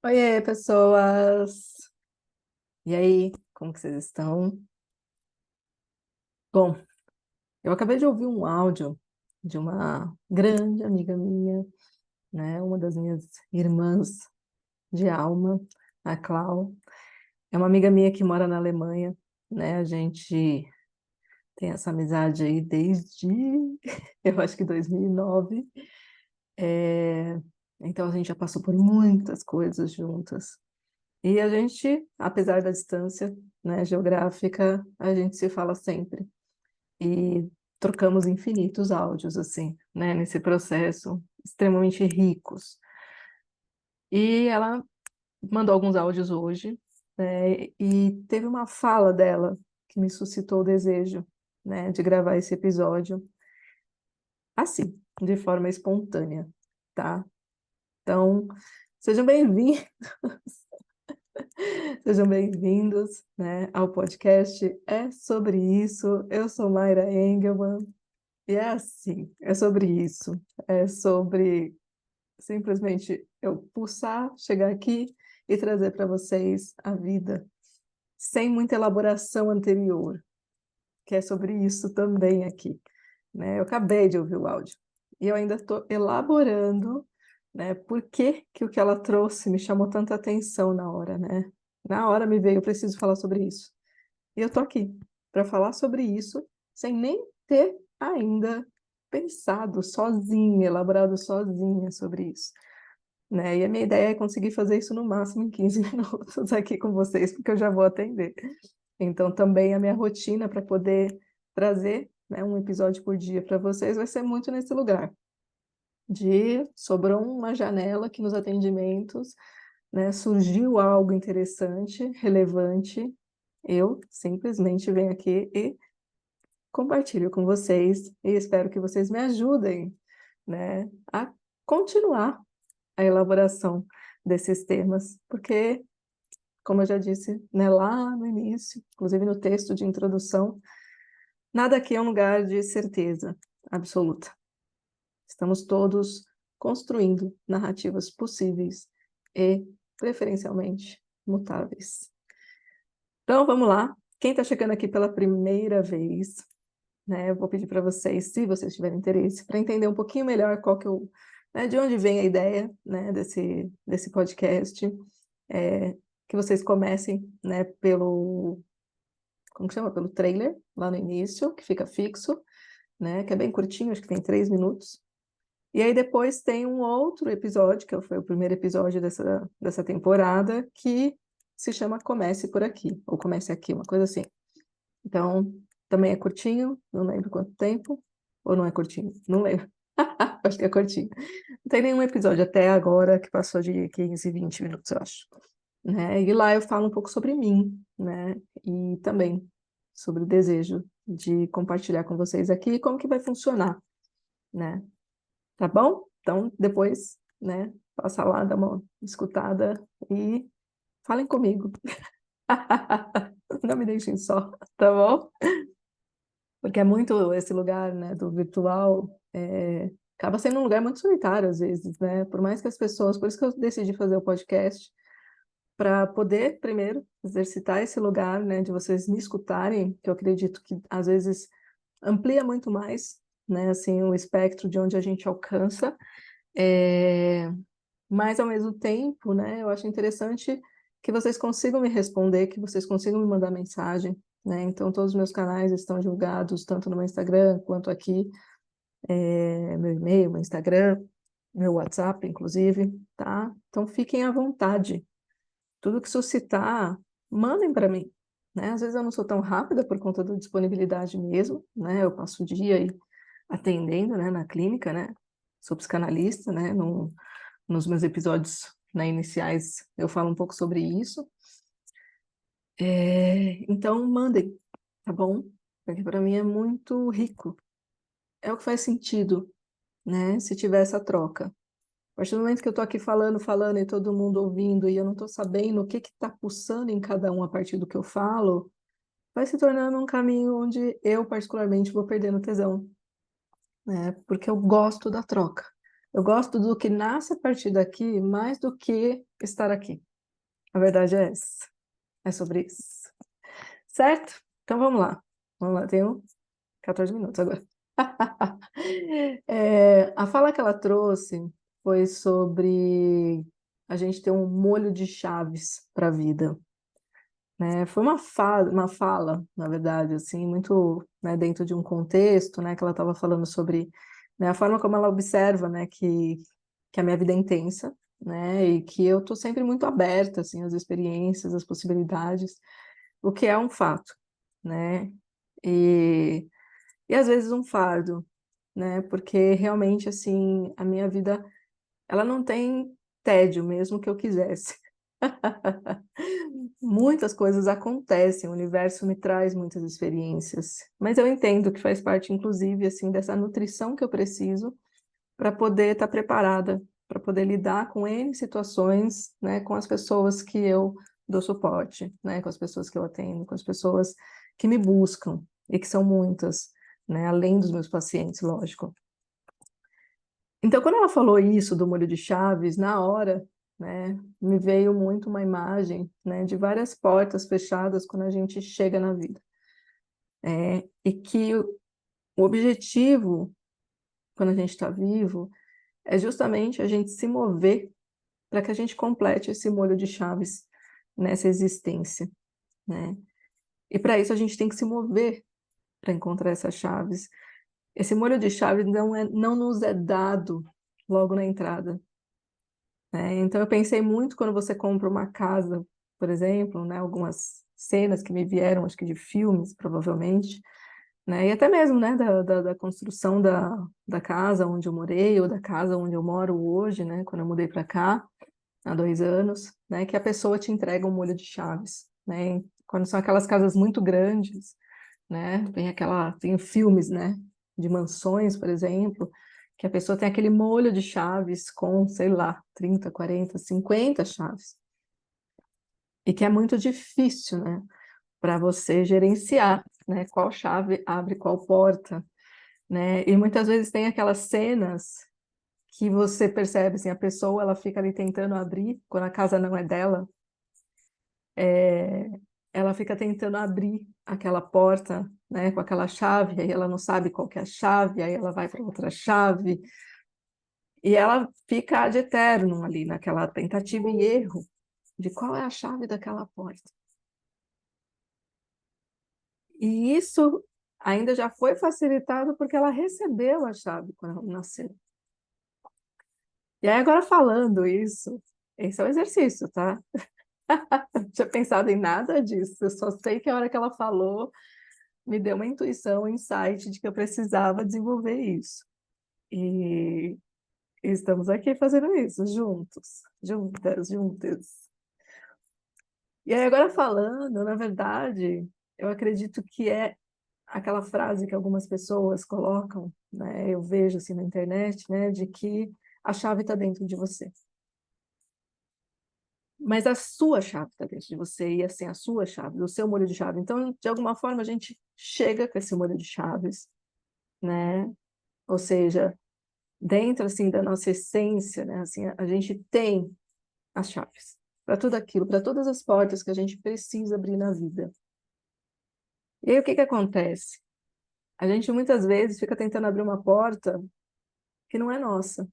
Oiê, pessoas! E aí, como que vocês estão? Bom, eu acabei de ouvir um áudio de uma grande amiga minha, né? Uma das minhas irmãs de alma, a Clau. É uma amiga minha que mora na Alemanha, né? A gente tem essa amizade aí desde, eu acho que 2009. É, Então a gente já passou por muitas coisas juntas. E a gente, apesar da distância, né, geográfica, a gente se fala sempre. E trocamos infinitos áudios, assim, né, nesse processo, extremamente ricos. E ela mandou alguns áudios hoje, né, e teve uma fala dela que me suscitou o desejo, né, de gravar esse episódio assim, de forma espontânea, tá? Então, sejam bem-vindos. Sejam bem-vindos, né, ao podcast É Sobre Isso. Eu sou Mayra Engelmann e é assim, é sobre isso. É sobre simplesmente eu pulsar, chegar aqui e trazer para vocês a vida sem muita elaboração anterior, que é sobre isso também aqui, né? Eu acabei de ouvir o áudio e eu ainda estou elaborando, né, por que que o que ela trouxe me chamou tanta atenção na hora, né? Na hora me veio, eu preciso falar sobre isso. E eu tô aqui para falar sobre isso sem nem ter ainda pensado sozinha, elaborado sozinha sobre isso, né? E a minha ideia é conseguir fazer isso no máximo em 15 minutos aqui com vocês, porque eu já vou atender. Então, também a minha rotina para poder trazer, né, um episódio por dia para vocês vai ser muito nesse lugar. Sobrou uma janela aqui nos atendimentos, né? Surgiu algo interessante, relevante. Eu simplesmente venho aqui e compartilho com vocês e espero que vocês me ajudem, né, a continuar a elaboração desses temas, porque, como eu já disse, né, lá no início, inclusive no texto de introdução, nada aqui é um lugar de certeza absoluta. Estamos todos construindo narrativas possíveis e, preferencialmente, mutáveis. Então, vamos lá. Quem está chegando aqui pela primeira vez, né, eu vou pedir para vocês, se vocês tiverem interesse, para entender um pouquinho melhor qual que eu, né, de onde vem a ideia, né, desse podcast, é, que vocês comecem, né, como que chama? Pelo trailer, lá no início, que fica fixo, né, que é bem curtinho, acho que tem 3 minutos. E aí depois tem um outro episódio, que foi o primeiro episódio dessa temporada, que se chama Comece por Aqui, ou Comece Aqui, uma coisa assim. Então, também é curtinho, não lembro quanto tempo, ou não é curtinho, não lembro. Acho que é curtinho. Não tem nenhum episódio até agora que passou de 15, 20 minutos, eu acho. Né? E lá eu falo um pouco sobre mim, né? E também sobre o desejo de compartilhar com vocês aqui como que vai funcionar, né? Tá bom? Então, depois, né, passa lá, dá uma escutada e falem comigo. Não me deixem só, tá bom? Porque é muito esse lugar, né, do virtual, acaba sendo um lugar muito solitário às vezes, né? Por mais que as pessoas, por isso que eu decidi fazer o podcast, para poder, primeiro, exercitar esse lugar, né, de vocês me escutarem, que eu acredito que às vezes amplia muito mais, né, assim, o espectro de onde a gente alcança, é, mas ao mesmo tempo, né, eu acho interessante que vocês consigam me responder, que vocês consigam me mandar mensagem, né? Então todos os meus canais estão divulgados tanto no meu Instagram quanto aqui, meu e-mail, meu Instagram, meu WhatsApp, inclusive, tá? Então fiquem à vontade. Tudo que suscitar, mandem para mim, né? Às vezes eu não sou tão rápida por conta da disponibilidade mesmo, né? Eu passo o dia aí atendendo, né, na clínica, né? Sou psicanalista, né? Nos meus episódios, né, iniciais eu falo um pouco sobre isso. Então mandem, tá bom? Porque para mim é muito rico. É o que faz sentido, né? Se tiver essa troca. A partir do momento que eu estou aqui falando, falando e todo mundo ouvindo e eu não estou sabendo o que está pulsando em cada um a partir do que eu falo, vai se tornando um caminho onde eu particularmente vou perdendo tesão, né? Porque eu gosto da troca. Eu gosto do que nasce a partir daqui mais do que estar aqui. A verdade é essa. É sobre isso. Certo? Então vamos lá. Vamos lá, tenho 14 minutos agora. A fala que ela trouxe foi sobre a gente ter um molho de chaves para a vida, né? Foi uma fala, na verdade, assim, muito, né, dentro de um contexto, né, que ela estava falando sobre, né, a forma como ela observa, né, que a minha vida é intensa, né, e que eu estou sempre muito aberta, assim, às experiências, às possibilidades, o que é um fato, né? E, e às vezes um fardo, né? Porque realmente, assim, a minha vida, ela não tem tédio, mesmo que eu quisesse. Muitas coisas acontecem, o universo me traz muitas experiências, mas eu entendo que faz parte, inclusive, assim, dessa nutrição que eu preciso para poder estar preparada, para poder lidar com N situações, né, com as pessoas que eu dou suporte, né, com as pessoas que eu atendo, com as pessoas que me buscam, e que são muitas, né, além dos meus pacientes, lógico. Então, quando ela falou isso do molho de chaves, na hora, né, me veio muito uma imagem, né, de várias portas fechadas quando a gente chega na vida. E que o objetivo, quando a gente está vivo, é justamente a gente se mover para que a gente complete esse molho de chaves nessa existência, né? E para isso a gente tem que se mover para encontrar essas chaves. Esse molho de chaves não nos é dado logo na entrada, né? Então eu pensei muito quando você compra uma casa, por exemplo, né? Algumas cenas que me vieram, acho que de filmes, provavelmente, né? E até mesmo, né? Da construção da casa onde eu morei ou da casa onde eu moro hoje, né? Quando eu mudei para cá há 2 anos, né? Que a pessoa te entrega um molho de chaves, né? Quando são aquelas casas muito grandes, né? Tem filmes, né? De mansões, por exemplo, que a pessoa tem aquele molho de chaves com, sei lá, 30, 40, 50 chaves. E que é muito difícil, né? Para você gerenciar, né? Qual chave abre qual porta, né? E muitas vezes tem aquelas cenas que você percebe, assim, a pessoa, ela fica ali tentando abrir, quando a casa não é dela, é, ela fica tentando abrir aquela porta, né, com aquela chave, aí ela não sabe qual que é a chave, aí ela vai para outra chave, e ela fica ad eternum ali, naquela tentativa e erro de qual é a chave daquela porta. E isso ainda já foi facilitado porque ela recebeu a chave quando ela nasceu. E aí, agora falando isso, esse é o exercício, tá? Não tinha pensado em nada disso, eu só sei que a hora que ela falou, me deu uma intuição, um insight de que eu precisava desenvolver isso. E estamos aqui fazendo isso, juntos, juntas, juntas. E aí, agora falando, na verdade, eu acredito que é aquela frase que algumas pessoas colocam, né? Eu vejo assim na internet, né? De que a chave está dentro de você. Mas a sua chave está dentro de você, e assim, a sua chave, o seu molho de chave. Então, de alguma forma, a gente chega com esse molho de chaves, né? Ou seja, dentro, assim, da nossa essência, né? Assim, a gente tem as chaves para tudo aquilo, para todas as portas que a gente precisa abrir na vida. E aí, o que que acontece? A gente, muitas vezes, fica tentando abrir uma porta que não é nossa.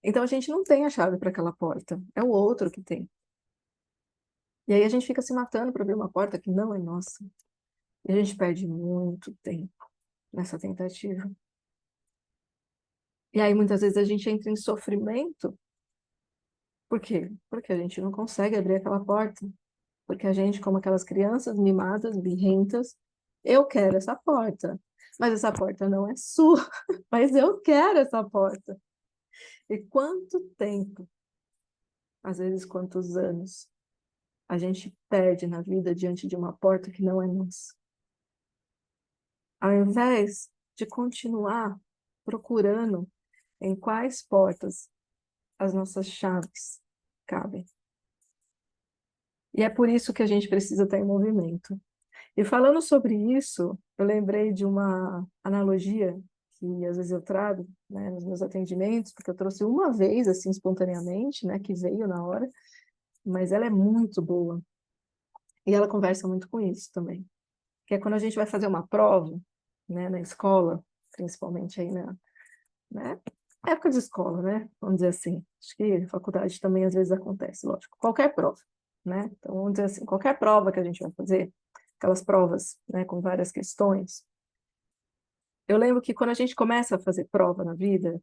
Então, a gente não tem a chave para aquela porta, é o outro que tem. E aí, a gente fica se matando para abrir uma porta que não é nossa. E a gente perde muito tempo nessa tentativa. E aí, muitas vezes, a gente entra em sofrimento. Por quê? Porque a gente não consegue abrir aquela porta. Porque a gente, como aquelas crianças mimadas, birrentas, eu quero essa porta. Mas essa porta não é sua. Mas eu quero essa porta. E quanto tempo, às vezes quantos anos, a gente perde na vida diante de uma porta que não é nossa. Ao invés de continuar procurando em quais portas as nossas chaves cabem. E é por isso que a gente precisa estar em movimento. E falando sobre isso, eu lembrei de uma analogia que às vezes eu trago, né, nos meus atendimentos, porque eu trouxe uma vez, assim, espontaneamente, né, que veio na hora, mas ela é muito boa. E ela conversa muito com isso também. Que é quando a gente vai fazer uma prova, né, na escola, principalmente aí né, época de escola, né, vamos dizer assim. Acho que faculdade também às vezes acontece, lógico. Qualquer prova, né? Então, vamos dizer assim, qualquer prova que a gente vai fazer, aquelas provas, né, com várias questões. Eu lembro que quando a gente começa a fazer prova na vida,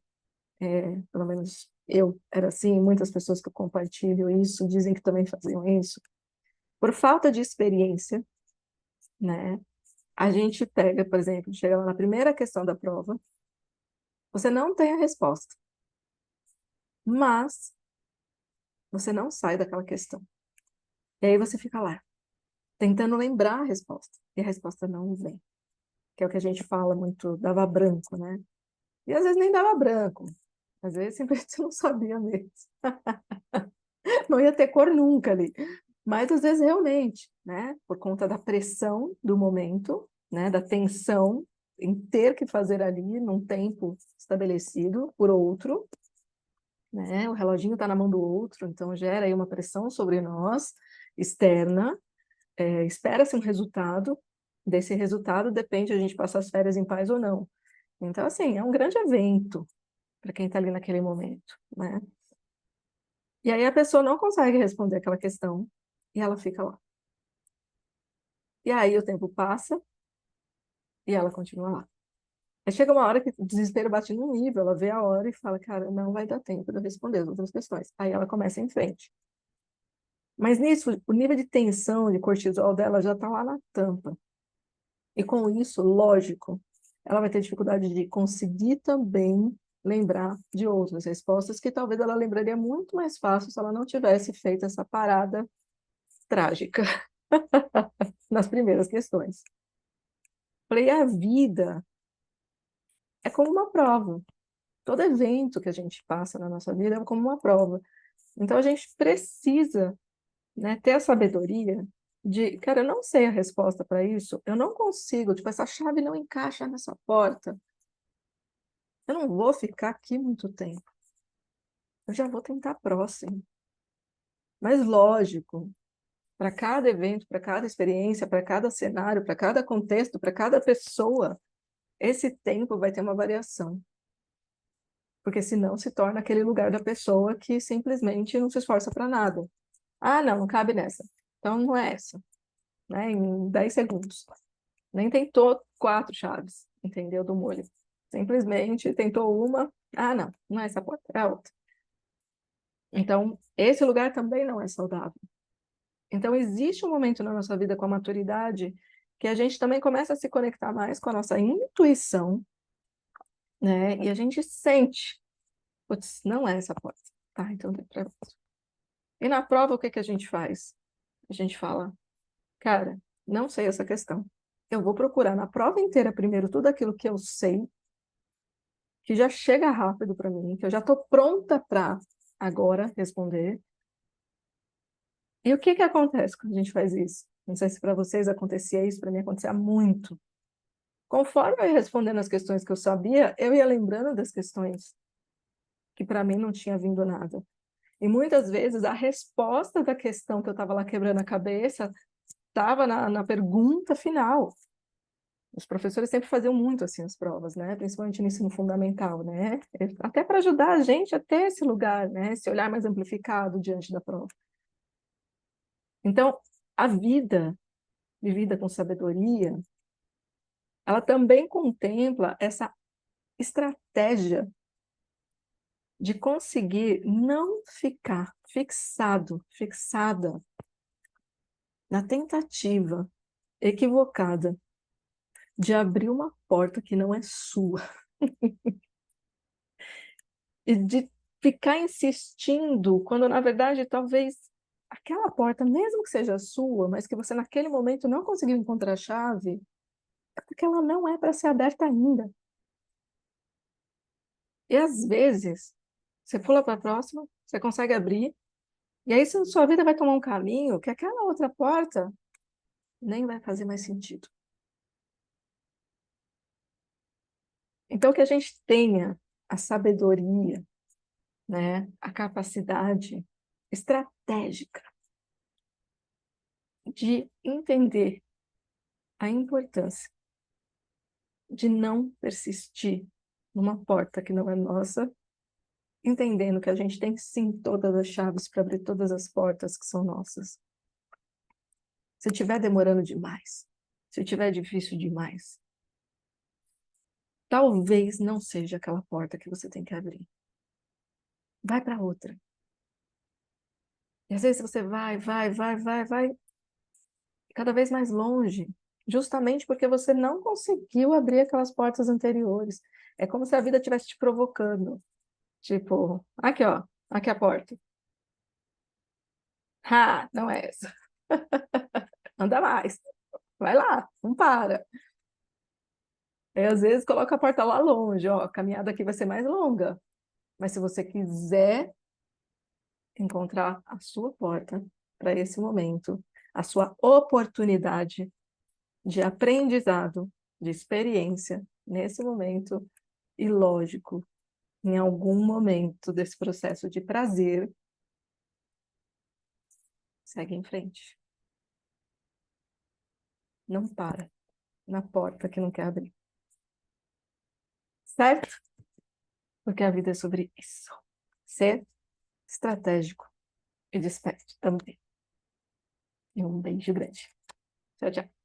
pelo menos eu era assim, muitas pessoas que eu compartilho isso dizem que também faziam isso, por falta de experiência, né? A gente pega, por exemplo, chega lá na primeira questão da prova, você não tem a resposta, mas você não sai daquela questão. E aí você fica lá, tentando lembrar a resposta, e a resposta não vem, que é o que a gente fala muito, dava branco, né? E às vezes nem dava branco, às vezes simplesmente não sabia mesmo. Não ia ter cor nunca ali. Mas às vezes realmente, né? Por conta da pressão do momento, né? Da tensão em ter que fazer ali num tempo estabelecido por outro, né? O reloginho está na mão do outro, então gera aí uma pressão sobre nós, externa, espera-se um resultado, desse resultado depende a gente passar as férias em paz ou não. Então, assim, é um grande evento para quem está ali naquele momento, né? E aí a pessoa não consegue responder aquela questão e ela fica lá. E aí o tempo passa e ela continua lá. Aí chega uma hora que o desespero bate num nível, ela vê a hora e fala, cara, não vai dar tempo de eu responder as outras questões. Aí ela começa em frente. Mas nisso, o nível de tensão, de cortisol dela já está lá na tampa. E com isso, lógico, ela vai ter dificuldade de conseguir também lembrar de outras respostas que talvez ela lembraria muito mais fácil se ela não tivesse feito essa parada trágica nas primeiras questões. Falei, a vida é como uma prova. Todo evento que a gente passa na nossa vida é como uma prova. Então a gente precisa, né, ter a sabedoria de, cara, eu não sei a resposta para isso, eu não consigo, tipo, essa chave não encaixa nessa porta. Eu não vou ficar aqui muito tempo. Eu já vou tentar a próxima. Mas lógico, para cada evento, para cada experiência, para cada cenário, para cada contexto, para cada pessoa, esse tempo vai ter uma variação. Porque senão se torna aquele lugar da pessoa que simplesmente não se esforça para nada. Ah, não, não cabe nessa. Então não é essa, né? Em 10 segundos. Nem tentou 4 chaves, entendeu? Do molho. Simplesmente tentou uma. Ah, não, não é essa porta, é a outra. Então, esse lugar também não é saudável. Então, existe um momento na nossa vida com a maturidade que a gente também começa a se conectar mais com a nossa intuição, né? E a gente sente, putz, não é essa porta. Tá, então tem pra outra. E na prova, o que que a gente faz? A gente fala, cara, não sei essa questão. Eu vou procurar na prova inteira primeiro tudo aquilo que eu sei, que já chega rápido para mim, que eu já estou pronta para agora responder. E o que que acontece quando a gente faz isso? Não sei se para vocês acontecia isso, para mim acontecia muito. Conforme eu ia respondendo as questões que eu sabia, eu ia lembrando das questões que para mim não tinha vindo nada. E muitas vezes a resposta da questão que eu estava lá quebrando a cabeça estava na pergunta final. Os professores sempre faziam muito assim as provas, né? Principalmente no ensino fundamental, né? Até para ajudar a gente a ter esse lugar, né? Esse olhar mais amplificado diante da prova. Então, a vida, vivida com sabedoria, ela também contempla essa estratégia de conseguir não ficar fixado, fixada na tentativa equivocada de abrir uma porta que não é sua e de ficar insistindo quando na verdade talvez aquela porta, mesmo que seja sua, mas que você naquele momento não conseguiu encontrar a chave, é porque ela não é para ser aberta ainda. E às vezes você pula para a próxima, você consegue abrir, e aí sua vida vai tomar um caminho que aquela outra porta nem vai fazer mais sentido. Então, que a gente tenha a sabedoria, né, a capacidade estratégica de entender a importância de não persistir numa porta que não é nossa, entendendo que a gente tem sim todas as chaves para abrir todas as portas que são nossas. Se estiver demorando demais, se estiver difícil demais, talvez não seja aquela porta que você tem que abrir. Vai para outra. E às vezes você vai, cada vez mais longe, justamente porque você não conseguiu abrir aquelas portas anteriores. É como se a vida estivesse te provocando. Tipo, aqui ó, aqui a porta. Ah, não é essa. Anda mais. Vai lá, não para. E às vezes coloca a porta lá longe, ó, a caminhada aqui vai ser mais longa. Mas se você quiser encontrar a sua porta para esse momento, a sua oportunidade de aprendizado, de experiência nesse momento, e lógico, em algum momento desse processo de prazer, segue em frente. Não para na porta que não quer abrir. Certo? Porque a vida é sobre isso. Ser estratégico e desperto também. E um beijo grande. Tchau, tchau.